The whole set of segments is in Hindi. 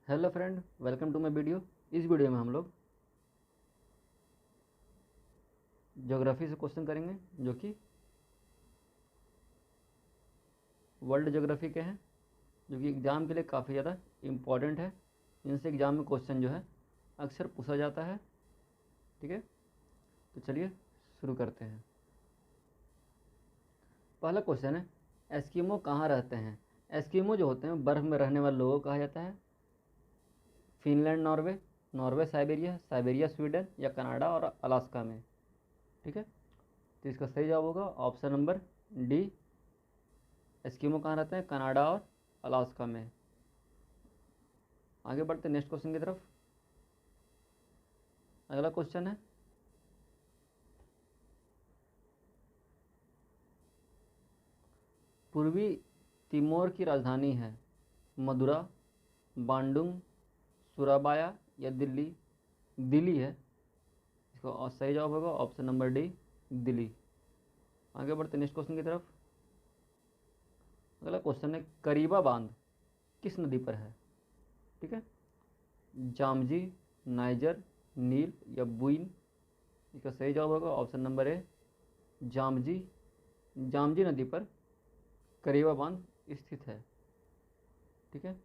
Hello friend, welcome to my video. इस वीडियो में हम लोग ज्योग्राफी से क्वेश्चन करेंगे जो कि वर्ल्ड ज्योग्राफी के हैं, जो कि एग्ज़ाम के लिए काफ़ी ज़्यादा इम्पॉर्टेंट है। इनसे एग्ज़ाम में क्वेश्चन जो है अक्सर पूछा जाता है। ठीक है, तो चलिए शुरू करते हैं। पहला क्वेश्चन है, एस्किमो कहाँ रहते हैं? एस्किमो जो होते हैं बर्फ़ में रहने वाले लोगों को कहा जाता है। Finland, Norway, Norway Siberia, Siberia Sweden, या कनाडा और अलास्का में। ठीक है, तो इसका सही जवाब होगा ऑप्शन नंबर डी। एस्किमो कहाँ रहते हैं? कनाडा और अलास्का में। आगे बढ़ते नेक्स्ट क्वेश्चन की तरफ। अगला क्वेश्चन है, पूर्वी तिमोर की राजधानी है मदुरा, बांडुंग, सुराबाया या दिल्ली? दिल्ली है। इसका सही जवाब होगा ऑप्शन नंबर डी, दिल्ली। आगे बढ़ते नेक्स्ट क्वेश्चन की तरफ। अगला क्वेश्चन है, करीबा बांध किस नदी पर है? ठीक है, जामजी, नाइजर, नील या बुइन? इसका सही जवाब होगा ऑप्शन नंबर ए, जामजी। जामजी नदी पर करीबा बांध स्थित है। ठीक है,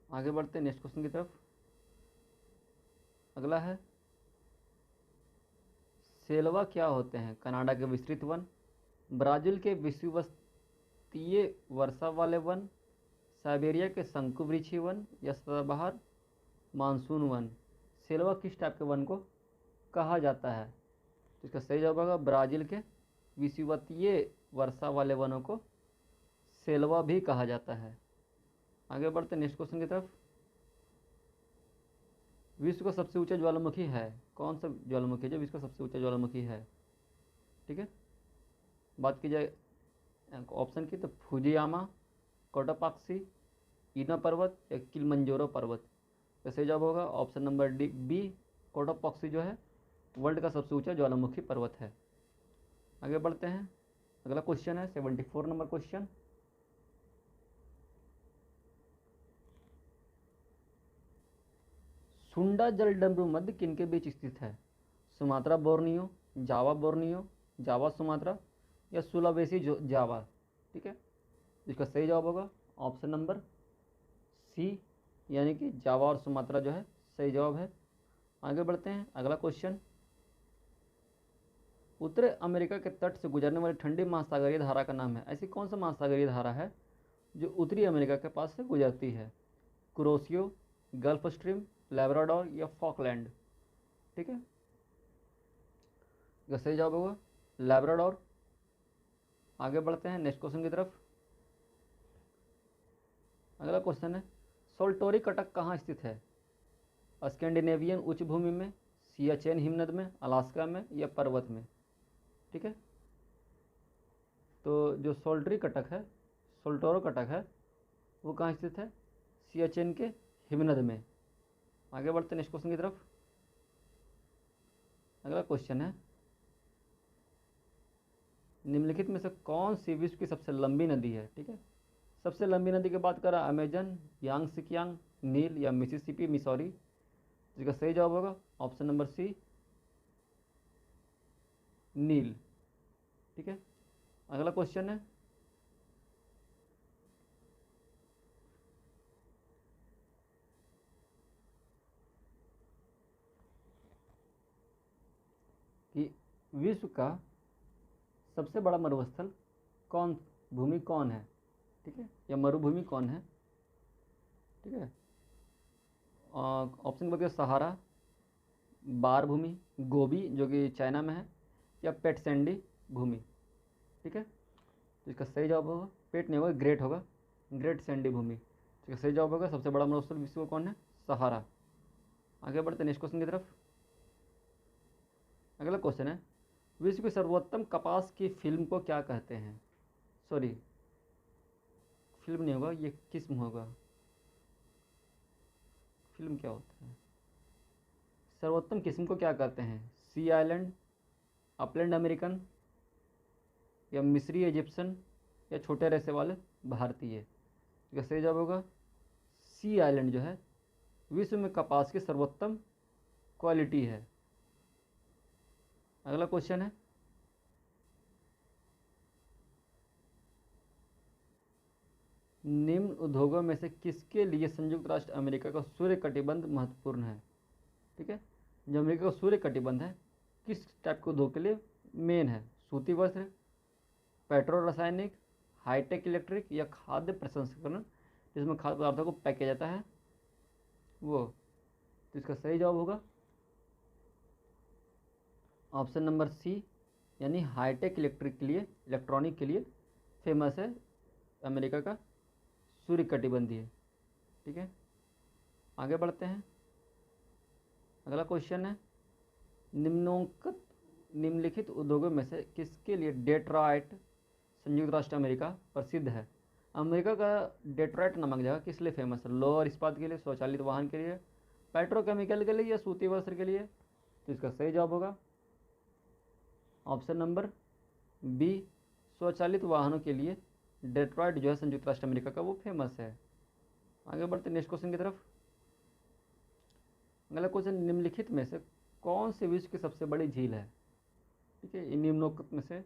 आगे बढ़ते नेक्स्ट क्वेश्चन की तरफ। अगला है, सेल्वा क्या होते हैं? कनाडा के विस्तृत वन, ब्राज़ील के विषुवतीय वर्षा वाले वन, साइबेरिया के शंकुवृक्षी वन या सदाबहार मानसून वन? सेल्वा किस टाइप के वन को कहा जाता है? तो इसका सही जवाब होगा ब्राज़ील के विषुवतीय वर्षा वाले वनों को सेल्वा भी कहा जाता है। आगे बढ़ते नेक्स्ट क्वेश्चन की तरफ। विश्व का सबसे ऊंचा ज्वालामुखी है? कौन सा ज्वालामुखी है जो विश्व का सबसे ऊंचा ज्वालामुखी है? ठीक है, बात की जाए ऑप्शन की तो फुजियामा, कोटापाक्सी, इना पर्वत या किलमंजारो पर्वत? तो सही जवाब होगा ऑप्शन नंबर डी, बी। कोटापाक्सी जो है वर्ल्ड का सबसे ऊंचा ज्वालामुखी पर्वत है। आगे बढ़ते हैं। अगला क्वेश्चन है 74 नंबर क्वेश्चन। सुंडा जल डमरू मध्य किन के बीच स्थित है? सुमात्रा बोर्नियो, जावा बोर्नियो, जावा सुमात्रा या सुलावेसी जावा? ठीक है, इसका सही जवाब होगा ऑप्शन नंबर सी, यानी कि जावा और सुमात्रा जो है सही जवाब है। आगे बढ़ते हैं। अगला क्वेश्चन, उत्तरी अमेरिका के तट से गुजरने वाली ठंडी महासागरीय धारा का नाम है? ऐसी कौन सा महासागरीय धारा है जो उत्तरी अमेरिका के पास से गुजरती है? कुरोसियो, गल्फ स्ट्रीम, लेब्राडोर या फॉकलैंड? ठीक है, इसका सही जवाब होगा लेब्राडोर। आगे बढ़ते हैं नेक्स्ट क्वेश्चन की तरफ। अगला क्वेश्चन है, सोल्टोरी कटक कहाँ स्थित है? स्कैंडिनेवियन उच्च भूमि में, सियाचेन हिमनद में, अलास्का में या पर्वत में? ठीक है, तो जो सोल्टरी कटक है, सोल्टोरो कटक है, वो कहाँ स्थित है? सियाचेन के हिमनद में। आगे बढ़ते नेक्स्ट क्वेश्चन की तरफ। अगला क्वेश्चन है, निम्नलिखित में से कौन सी विश्व की सबसे लंबी नदी है? ठीक है, सबसे लंबी नदी की बात करें, अमेजन, यांगसिकियांग, नील या मिसिसिपी मिसौरी? जिसका सही जवाब होगा ऑप्शन नंबर सी, नील। ठीक है, अगला क्वेश्चन है, कि विश्व का सबसे बड़ा मरुस्थल कौन, भूमि कौन है? ठीक है, या मरुभूमि कौन है? ठीक है, ऑप्शन बताइए, सहारा, बार भूमि, गोबी जो कि चाइना में है, या पेटसेंडी भूमि? ठीक है, तो इसका सही जवाब होगा, पेट नहीं होगा, ग्रेट होगा, ग्रेट सैंडी भूमि। तो इसका सही जवाब होगा सबसे बड़ा मरुस्थल विश्व का कौन है? सहारा। आगे बढ़ते नेक्स्ट क्वेश्चन की तरफ। अगला क्वेश्चन है, विश्व की सर्वोत्तम कपास की फिल्म को क्या कहते हैं? सॉरी, फिल्म नहीं होगा, ये किस्म होगा। फिल्म क्या होता है? सर्वोत्तम किस्म को क्या कहते हैं? सी आइलैंड, अपलैंड अमेरिकन, या मिस्री इजिप्शियन, या छोटे रेसे वाले? भारतीय। इसका सही जवाब होगा सी आइलैंड जो है विश्व में कपास की सर्वोत्तम क्वालिटी है। अगला क्वेश्चन है, निम्न उद्योगों में से किसके लिए संयुक्त राष्ट्र अमेरिका का सूर्य कटिबंध महत्वपूर्ण है? ठीक है, जो अमेरिका का सूर्य कटिबंध है किस टाइप के उद्योग के लिए मेन है? सूती वस्त्र, पेट्रो रासायनिक, हाईटेक इलेक्ट्रिक या खाद्य प्रसंस्करण जिसमें खाद्य पदार्थों को पैक किया जाता है वो। तो इसका सही जवाब होगा ऑप्शन नंबर सी, यानी हाईटेक इलेक्ट्रिक के लिए, इलेक्ट्रॉनिक के लिए फेमस है अमेरिका का सूर्य कटिबंधीय। ठीक है, आगे बढ़ते हैं। अगला क्वेश्चन है, निम्नलिखित उद्योगों में से किसके लिए डेट्रॉयट संयुक्त राष्ट्र अमेरिका प्रसिद्ध है? अमेरिका का डेट्रॉयट नामक जगह किस लिए फेमस है? लोअर इस्पात के लिए, स्वचालित वाहन के लिए, पेट्रोकेमिकल के लिए या सूती वस्त्र के लिए? तो इसका सही जवाब होगा ऑप्शन नंबर बी, स्वचालित वाहनों के लिए डेट्रॉयट जो है संयुक्त राष्ट्र अमेरिका का वो फेमस है। आगे बढ़ते नेक्स्ट क्वेश्चन की तरफ। अगला क्वेश्चन, निम्नलिखित में से कौन से विश्व की सबसे बड़ी झील है? ठीक है, इन निम्नोक्त में से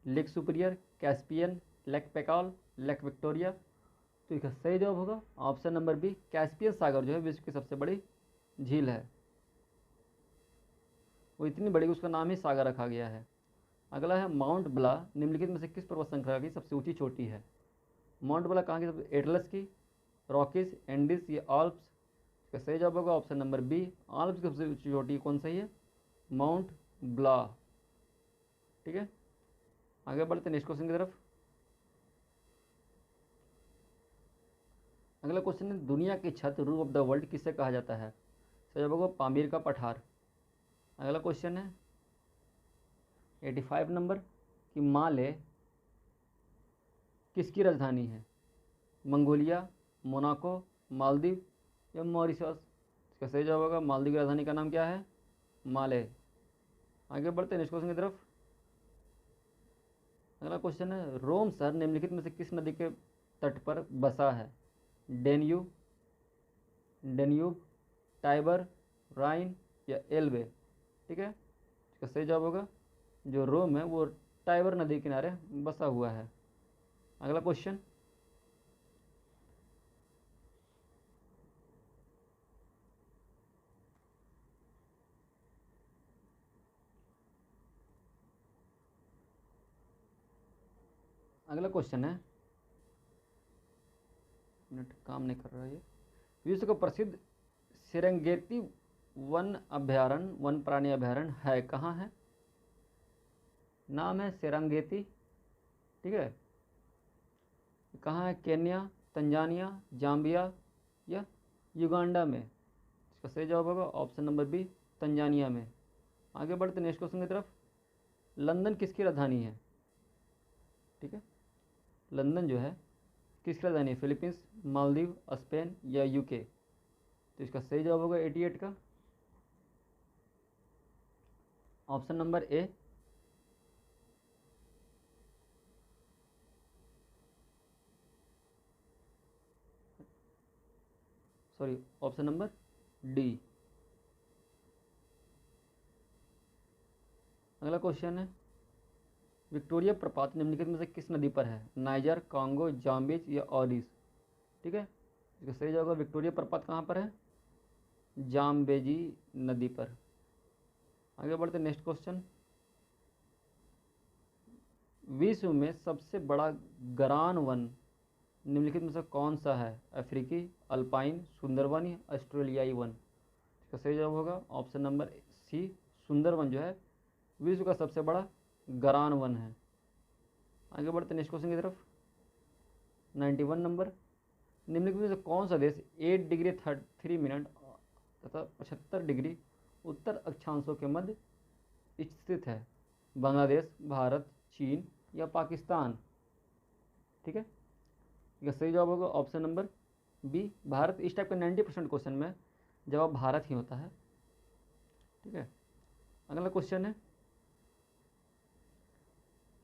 lake superior, Caspian, lake पैकाल, lake Victoria. तो इसका सही जवाब होगा ऑप्शन नंबर बी, कैस्पियन सागर जो है विश्व की सबसे बड़ी झील है। वो इतनी बड़ी उसका नाम ही सागर रखा गया है। अगला है माउंट ब्ला निम्नलिखित में से किस पर्वत श्रृंखला की सबसे ऊंची चोटी है? माउंट ब्ला कहाँ की सबसे, एटलस की, रॉकीज, एंडीज या आल्प्स? इसका सही जवाब होगा ऑप्शन नंबर बी, आल्प्स की सबसे ऊंची चोटी कौन सी है? माउंट ब्ला। ठीक है, आगे बढ़ते नेक्स्ट क्वेश्चन की तरफ। अगला क्वेश्चन है, दुनिया की छत, रूफ ऑफ द वर्ल्ड किससे कहा जाता है? सही जवाब होगा पामीर का पठार। अगला क्वेश्चन है 85 नंबर कि माले किसकी राजधानी है? मंगोलिया, मोनाको, मालदीव या मॉरिशस? इसका सही जवाब होगा मालदीव की राजधानी का नाम क्या है? माले। आगे बढ़ते हैं नेक्स्ट क्वेश्चन की तरफ। अगला क्वेश्चन है, रोम शहर निम्नलिखित में से किस नदी के तट पर बसा है? डेन्यूब, टाइबर, राइन या एल्बे? ठीक है, इसका सही जवाब होगा जो रोम है वो टाइबर नदी के किनारे बसा हुआ है। अगला क्वेश्चन, अगला क्वेश्चन है, मिनट काम नहीं कर रहा है ये। विश्व का प्रसिद्ध सेरेंगेती वन अभ्यारण्य, वन प्राणी अभ्यारण्य है कहाँ है? नाम है सेरेंगेती। ठीक है, कहाँ है? केन्या, तंजानिया, जाम्बिया या युगांडा में? इसका सही जवाब होगा ऑप्शन नंबर बी, तंजानिया में। आगे बढ़ते नेक्स्ट क्वेश्चन की तरफ। लंदन किसकी राजधानी है? ठीक है, लंदन जो है किसकी राजधानी है? फिलीपींस, मालदीव, स्पेन या यूके? तो इसका सही जवाब होगा 88 का option number A, sorry option number D. अगला क्वेश्चन है, विक्टोरिया प्रपात निम्नलिखित में से किस नदी पर है? नाइजर, कांगो, जाम्बिज या ऑरिस? ठीक है, इसका सही जवाब होगा विक्टोरिया प्रपात कहाँ पर है? जाम्बेजी नदी पर। आगे बढ़ते नेक्स्ट क्वेश्चन, विश्व में सबसे बड़ा गरान वन निम्नलिखित में से कौन सा है? अफ्रीकी, अल्पाइन, सुंदरवन या ऑस्ट्रेलियाई वन? इसका सही जवाब होगा ऑप्शन नंबर सी, सुंदरवन जो है विश्व का सबसे बड़ा गरान वन है। आगे बढ़ते नेक्स्ट क्वेश्चन की तरफ। 91 नंबर, निम्नलिखित में से कौन सा देश 8 डिग्री 33 मिनट तथा 75 डिग्री उत्तर अक्षांशों के मध्य स्थित है? बांग्लादेश, भारत, चीन या पाकिस्तान? ठीक है, इसका सही जवाब होगा ऑप्शन नंबर बी, भारत। इस टाइप का 90% क्वेश्चन में जवाब भारत ही होता है। ठीक है, अगला क्वेश्चन है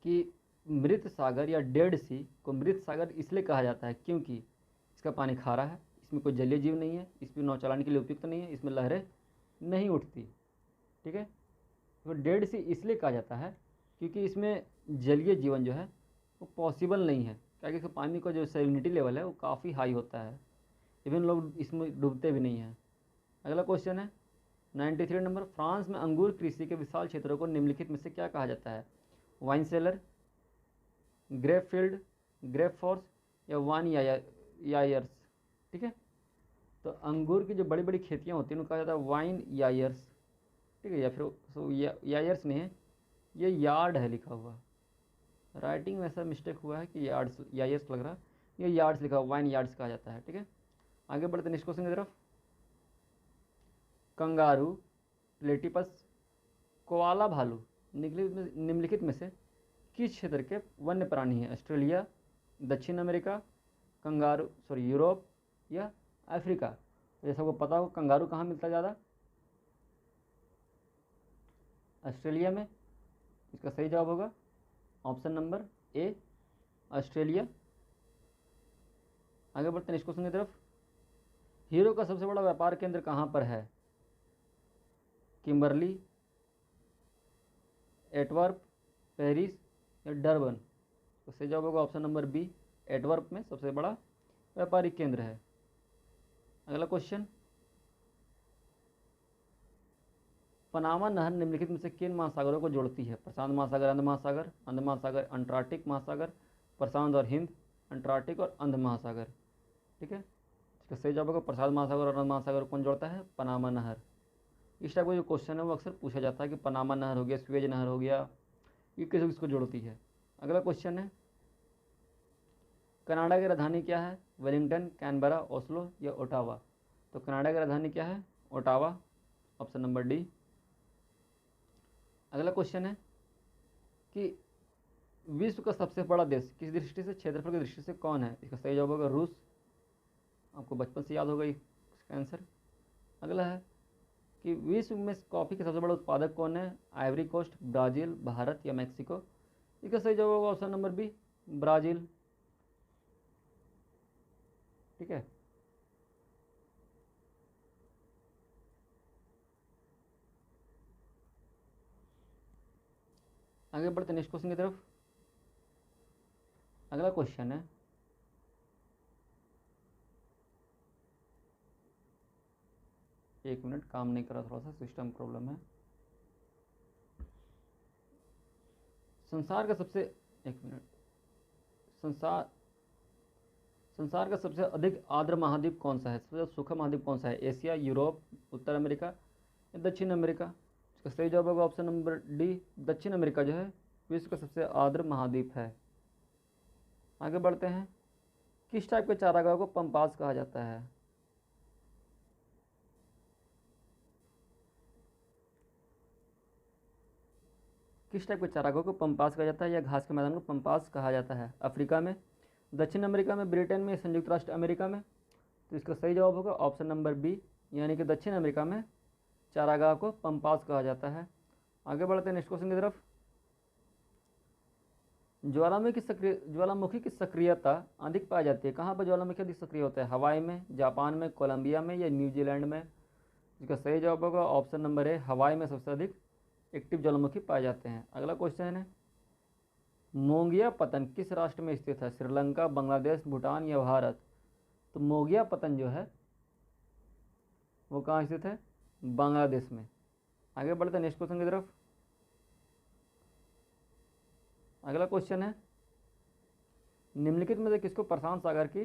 कि मृत सागर या डेड सी को मृत सागर इसलिए कहा जाता है क्योंकि इसका पानी खारा है, इसमें कोई जलीय जीव नहीं है, इसमें नाव चलाने के लिए उपयुक्त नहीं है, इसमें लहरें नहीं उठती। ठीक है, तो डेड सी इसलिए कहा जाता है क्योंकि इसमें जलीय जीवन जो है वो पॉसिबल नहीं है, क्योंकि इसका पानी का जो सैलिनिटी लेवल है वो काफ़ी हाई होता है, इवन लोग इसमें डूबते भी नहीं हैं। अगला क्वेश्चन है 93 नंबर, फ्रांस में अंगूर कृषि के विशाल क्षेत्रों को निम्नलिखित में से क्या कहा जाता है? Wine cellar, grape field, grape force या वाइन यायर्स। ठीक है, तो अंगूर की जो बड़ी बड़ी खेतियाँ होती हैं उनको कहा जाता है वाइन यायर्स। ठीक है, या फिर यायर्स नहीं है, ये यार्ड है लिखा हुआ, राइटिंग में ऐसा मिस्टेक हुआ है कि यार्ड्स यायर्स लग रहा है, ये यार्ड्स लिखा हुआ, वाइन यार्ड्स कहा जाता है। ठीक है, आगे बढ़ते नेक्स्ट क्वेश्चन की तरफ। कंगारू, प्लेटिपस, कोआला भालू निम्नलिखित में से किस क्षेत्र के वन्य प्राणी हैं? ऑस्ट्रेलिया, दक्षिण अमेरिका, यूरोप या अफ्रीका। जैसा सबको पता हो कंगारू कहाँ मिलता है ज़्यादा? ऑस्ट्रेलिया में। इसका सही जवाब होगा ऑप्शन नंबर ए, ऑस्ट्रेलिया। आगे बढ़ते हैं नेक्स्ट क्वेश्चन की तरफ। हीरो का सबसे बड़ा व्यापार केंद्र कहाँ पर है? किम्बरली, एटवर्प, पेरिस या डरबन। तो सही जवाब होगा ऑप्शन नंबर बी, एटवर्प में सबसे बड़ा व्यापारिक केंद्र है। अगला क्वेश्चन, पनामा नहर निम्नलिखित में से किन महासागरों को जोड़ती है? प्रशांत महासागर, अंध महासागर, अंटार्कटिक महासागर, प्रशांत और हिंद, अंटार्कटिक और अंध महासागर। ठीक है, इसका सही जवाब होगा प्रशांत महासागर और अंध महासागर कौन जोड़ता है? पनामा नहर। इस टाइप का जो क्वेश्चन है वो अक्सर पूछा जाता है कि पनामा नहर हो गया, स्वेज नहर हो गया, ये किसको जोड़ती है। अगला क्वेश्चन है, कनाडा की राजधानी क्या है? वेलिंगटन, कैनबरा, ओस्लो या ओटावा। तो कनाडा की राजधानी क्या है? Ottawa, option number D. अगला क्वेश्चन है कि विश्व का सबसे बड़ा देश किस दृष्टि से, क्षेत्रफल की दृष्टि से कौन है? इसका सही जवाब होगा रूस, आपको बचपन से याद होगा इसका आंसर। अगला है कि विश्व में कॉफ़ी के सबसे बड़ा उत्पादक कौन है? आइवरी कोस्ट, ब्राज़ील, भारत या मैक्सिको। इसका सही जवाब होगा ऑप्शन नंबर बी, ब्राज़ील। ठीक है, आगे बढ़ते नेक्स्ट क्वेश्चन की तरफ। अगला क्वेश्चन है, एक मिनट, काम नहीं कर रहा, थोड़ा सा सिस्टम प्रॉब्लम है। संसार का सबसे एक मिनट संसार का सबसे अधिक आर्द्र महाद्वीप कौन सा है? सबसे सूखा महाद्वीप कौन सा है? एशिया, यूरोप, उत्तर अमेरिका या दक्षिण अमेरिका। इसका सही जवाब होगा ऑप्शन नंबर डी, दक्षिण अमेरिका जो है विश्व का सबसे आर्द्र महाद्वीप है। आगे बढ़ते हैं, किस टाइप के चारागाह को पंपास कहा जाता है? किस टाइप के चारागाह को पंपास कहा जाता है या घास के मैदान को पंपास कहा जाता है? अफ्रीका में, दक्षिण अमेरिका में, ब्रिटेन में, संयुक्त राष्ट्र अमेरिका में। तो इसका सही जवाब होगा ऑप्शन नंबर बी, यानी कि दक्षिण अमेरिका में चारागाह को पंपास कहा जाता है। आगे बढ़ते हैं नेक्स्ट क्वेश्चन की तरफ। ज्वालामुखी की सक्रियता अधिक पाई जाती है? कहाँ पर ज्वालामुखी अधिक सक्रिय होता है? हवाई में, जापान में, कोलंबिया में या न्यूजीलैंड में। इसका सही जवाब होगा ऑप्शन नंबर ए, हवाई में सबसे अधिक एक्टिव ज्वालामुखी पाए जाते हैं। अगला क्वेश्चन है, मोंगिया पतन किस राष्ट्र में स्थित है? श्रीलंका, बांग्लादेश, भूटान या भारत। तो मोंगिया पतन जो है वो कहाँ स्थित है? बांग्लादेश में। आगे बढ़ते हैं नेक्स्ट क्वेश्चन की तरफ। अगला क्वेश्चन है, निम्नलिखित में से किसको प्रशांत सागर की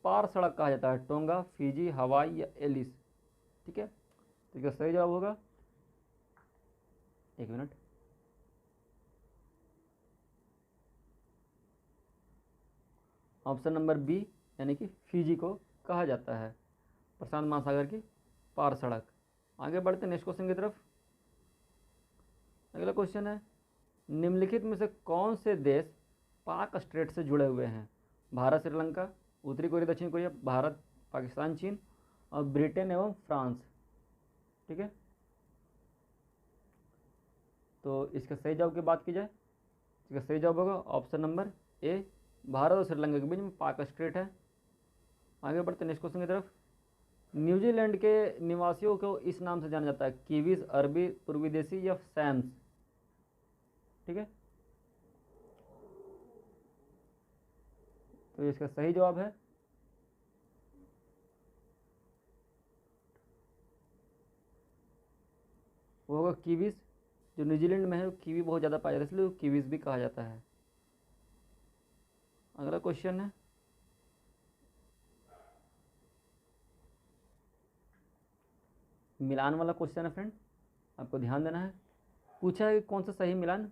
पार सड़क कहा जाता है? टोंगा, फिजी, हवाई या एलिस। ठीक है, तो इसका सही जवाब होगा, एक मिनट, ऑप्शन नंबर बी, यानी कि फिजी को कहा जाता है प्रशांत महासागर की पार सड़क। आगे बढ़ते नेक्स्ट क्वेश्चन की तरफ। अगला क्वेश्चन है, निम्नलिखित में से कौन से देश पाक स्ट्रेट से जुड़े हुए हैं? भारत, श्रीलंका, उत्तरी कोरिया, दक्षिण कोरिया, भारत, पाकिस्तान, चीन और ब्रिटेन एवं फ्रांस। ठीक है, तो इसका सही जवाब की बात की जाए इसका सही जवाब होगा ऑप्शन नंबर ए, भारत और श्रीलंका के बीच में पाक स्ट्रेट है। आगे बढ़ते नेक्स्ट क्वेश्चन की तरफ। न्यूजीलैंड के निवासियों को इस नाम से जाना जाता है, कीवीज, अरबी, पूर्वी देशी या सैम्स। ठीक है, तो इसका सही जवाब है वो होगा कीवीज। जो न्यूजीलैंड में है कीवी बहुत ज़्यादा पाया जाता है, इसलिए कीवीज भी कहा जाता है। अगला क्वेश्चन है, मिलान वाला क्वेश्चन है फ्रेंड, आपको ध्यान देना है। पूछा है कि कौन सा सही मिलान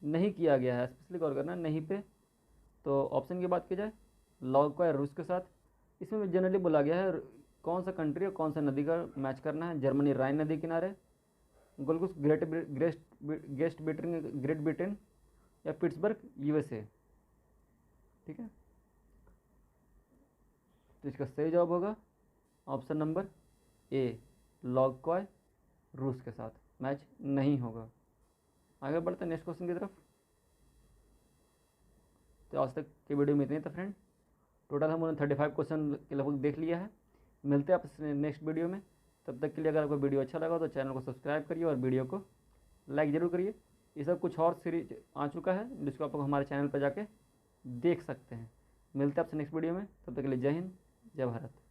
नहीं किया गया है, स्पेशली गौर करना है नहीं पे। तो ऑप्शन की बात की जाए, लॉग रूस के साथ, इसमें जनरली बोला गया है कौन सा कंट्री और कौन सा नदी का मैच करना है। जर्मनी राइन नदी किनारे, गोलकुस ग्रेट ब्रिटेन या पिट्सबर्ग यूएसए। ठीक है, तो इसका सही जवाब होगा ऑप्शन नंबर ए, लॉग रूस के साथ मैच नहीं होगा। आगे बढ़ते हैं नेक्स्ट क्वेश्चन की तरफ। तो आज तक की वीडियो में इतनी था फ्रेंड। टोटल हमने 35 क्वेश्चन के लगभग देख लिया है। मिलते हैं आपसे नेक्स्ट वीडियो में। तब तक के लिए अगर आपको वीडियो अच्छा लगा तो चैनल को सब्सक्राइब करिए और वीडियो को लाइक ज़रूर करिए। ये सब कुछ और सीरीज आ चुका है जिसको आप हमारे चैनल पर जाके देख सकते हैं। मिलते हैं आपसे नेक्स्ट वीडियो में, तब तक के लिए जय हिंद, जय भारत।